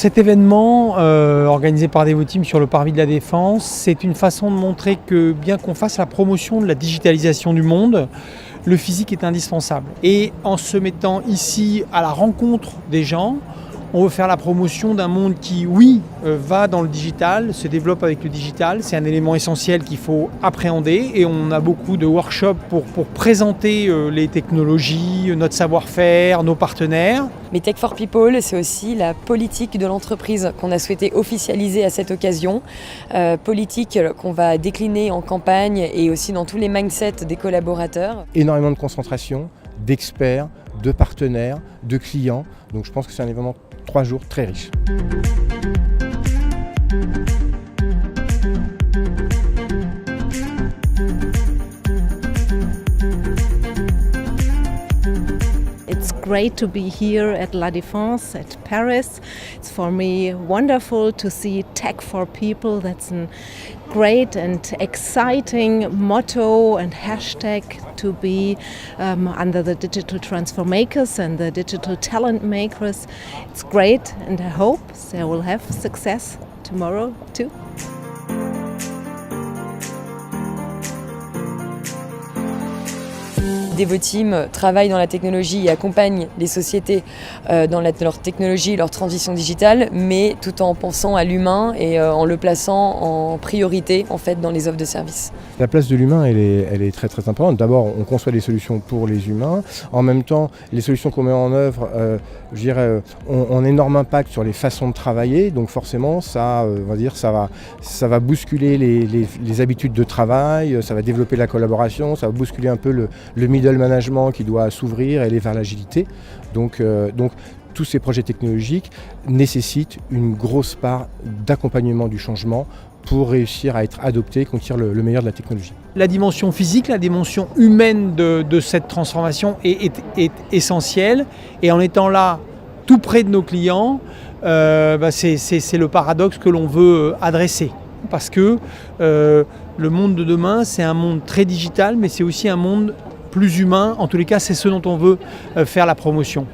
Cet événement organisé par Devoteam sur le parvis de la Défense, c'est une façon de montrer que bien qu'on fasse la promotion de la digitalisation du monde, le physique est indispensable. Et en se mettant ici à la rencontre des gens, on veut faire la promotion d'un monde qui, oui, va dans le digital, se développe avec le digital. C'est un élément essentiel qu'il faut appréhender et on a beaucoup de workshops pour présenter les technologies, notre savoir-faire, nos partenaires. Mais Tech for People, c'est aussi la politique de l'entreprise qu'on a souhaité officialiser à cette occasion. Politique qu'on va décliner en campagne et aussi dans tous les mindsets des collaborateurs. Énormément de concentration, d'experts, de partenaires, de clients. Donc je pense que c'est un événement 3 jours très riche. It's great to be here at La Défense at Paris. It's for me wonderful to see Tech for People. That's a great and exciting motto and hashtag to be under the digital transformakers and the digital talent makers. It's great and I hope they will have success tomorrow too. Devoteam travaille dans la technologie et accompagne les sociétés dans leur technologie, leur transition digitale, mais tout en pensant à l'humain et en le plaçant en priorité en fait, dans les offres de services. La place de l'humain, elle est très très importante. D'abord, on conçoit des solutions pour les humains. En même temps, les solutions qu'on met en œuvre, je dirais, ont un énorme impact sur les façons de travailler. Donc forcément, ça va bousculer les habitudes de travail, ça va développer la collaboration, ça va bousculer un peu le middle management qui doit s'ouvrir et aller vers l'agilité. Donc tous ces projets technologiques nécessitent une grosse part d'accompagnement du changement pour réussir à être adoptés, qu'on tire le meilleur de la technologie. La dimension physique, la dimension humaine de cette transformation est essentielle. Et en étant là, tout près de nos clients, c'est le paradoxe que l'on veut adresser. Parce que le monde de demain, c'est un monde très digital, mais c'est aussi un monde plus humain. En tous les cas, c'est ce dont on veut faire la promotion.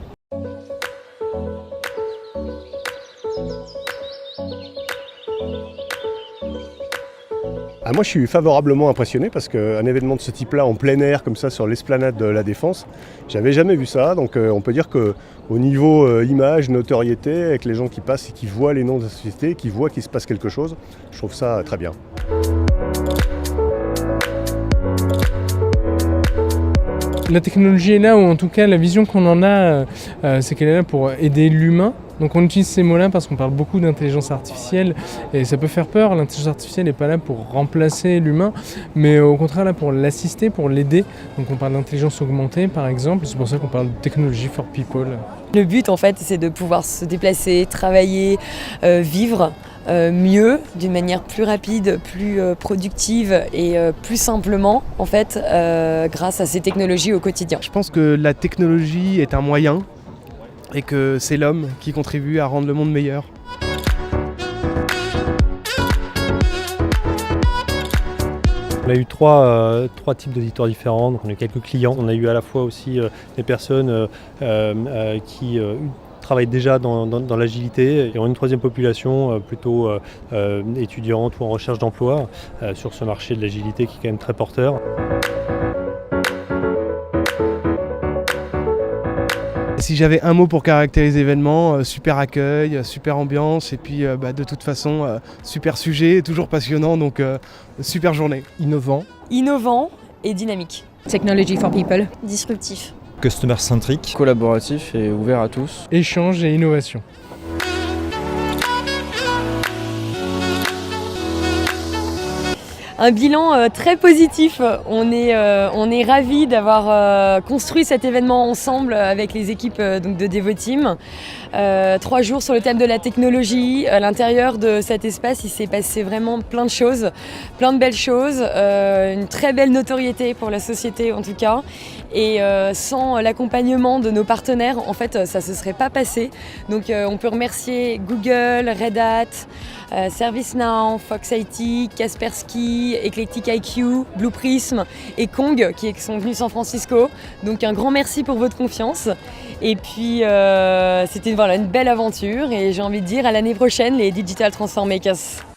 Moi je suis favorablement impressionné parce qu'un événement de ce type-là en plein air comme ça sur l'esplanade de la Défense, j'avais jamais vu ça. Donc on peut dire qu'au niveau image, notoriété, avec les gens qui passent et qui voient les noms de la société, qui voient qu'il se passe quelque chose, je trouve ça très bien. La technologie est là, ou en tout cas la vision qu'on en a, c'est qu'elle est là pour aider l'humain. Donc on utilise ces mots-là parce qu'on parle beaucoup d'intelligence artificielle et ça peut faire peur. L'intelligence artificielle n'est pas là pour remplacer l'humain, mais au contraire là pour l'assister, pour l'aider. Donc on parle d'intelligence augmentée par exemple, c'est pour ça qu'on parle de technology for people. Le but en fait c'est de pouvoir se déplacer, travailler, vivre mieux, d'une manière plus rapide, plus productive et plus simplement en fait grâce à ces technologies au quotidien. Je pense que la technologie est un moyen et que c'est l'homme qui contribue à rendre le monde meilleur. On a eu trois types d'auditeurs différents, donc on a eu quelques clients, on a eu à la fois aussi des personnes qui travaillent déjà dans l'agilité et on a une troisième population plutôt étudiante ou en recherche d'emploi sur ce marché de l'agilité qui est quand même très porteur. Si j'avais un mot pour caractériser l'événement, super accueil, super ambiance et puis de toute façon super sujet, toujours passionnant, donc super journée. Innovant Et dynamique. Technology for people. Disruptif. Customer centric. Collaboratif et ouvert à tous. Échange et innovation. Un bilan très positif. On est ravis d'avoir construit cet événement ensemble avec les équipes de Devoteam. 3 jours sur le thème de la technologie. À l'intérieur de cet espace, il s'est passé vraiment plein de choses, plein de belles choses. Une très belle notoriété pour la société en tout cas. Et sans l'accompagnement de nos partenaires, en fait, ça ne se serait pas passé. Donc on peut remercier Google, Red Hat, ServiceNow, Fox IT, Kaspersky, aussi Eclectic IQ, Blue Prism et Kong qui sont venus de San Francisco. Donc un grand merci pour votre confiance. Et puis c'était une belle aventure et j'ai envie de dire à l'année prochaine les Digital Transform Makers.